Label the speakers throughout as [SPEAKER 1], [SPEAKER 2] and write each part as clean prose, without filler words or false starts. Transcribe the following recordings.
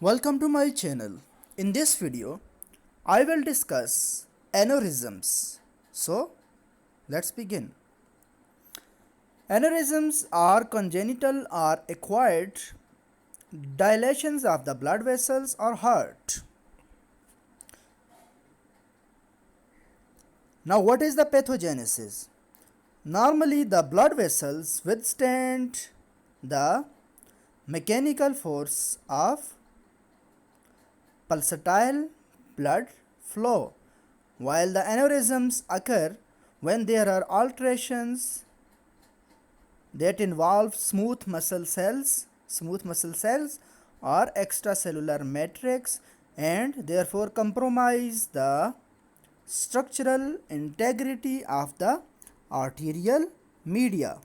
[SPEAKER 1] Welcome to my channel. In this video, I will discuss aneurysms. So, let's begin. Aneurysms are congenital or acquired dilations of the blood vessels or heart. Now, what is the pathogenesis? Normally, the blood vessels withstand the mechanical force of pulsatile blood flow, while the aneurysms occur when there are alterations that involve smooth muscle cells or extracellular matrix and therefore compromise the structural integrity of the arterial media.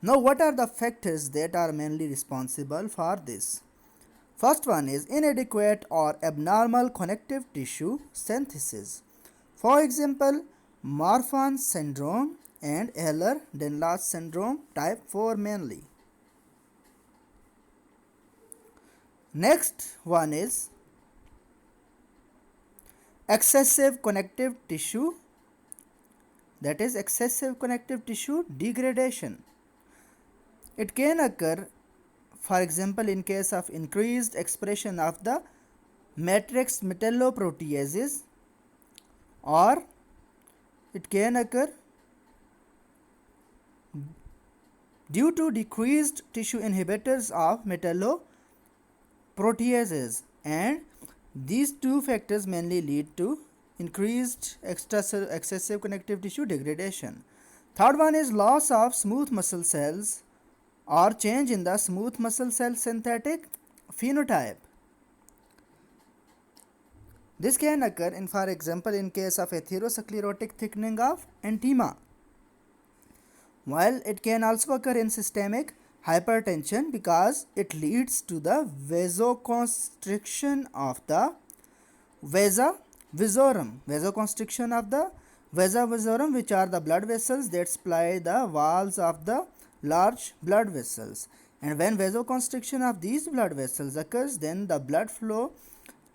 [SPEAKER 1] Now, what are the factors that are mainly responsible for this? First one is inadequate or abnormal connective tissue synthesis. For example, Marfan syndrome and Ehlers-Danlos syndrome type 4 mainly. Next one is excessive connective tissue, that is excessive connective tissue degradation. It can occur, for example, in case of increased expression of the matrix metalloproteases, or it can occur due to decreased tissue inhibitors of metalloproteases, and these two factors mainly lead to increased excessive connective tissue degradation. Third one is loss of smooth muscle cells or change in the smooth muscle cell synthetic phenotype. This can occur in, for example, in case of atherosclerotic thickening of antemna, while it can also occur in systemic hypertension because it leads to the vasoconstriction of the vasa vasovasorum, which are the blood vessels that supply the walls of the large blood vessels. And when vasoconstriction of these blood vessels occurs, then the blood flow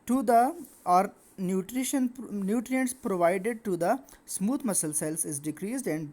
[SPEAKER 1] to the or nutrients provided to the smooth muscle cells is decreased, and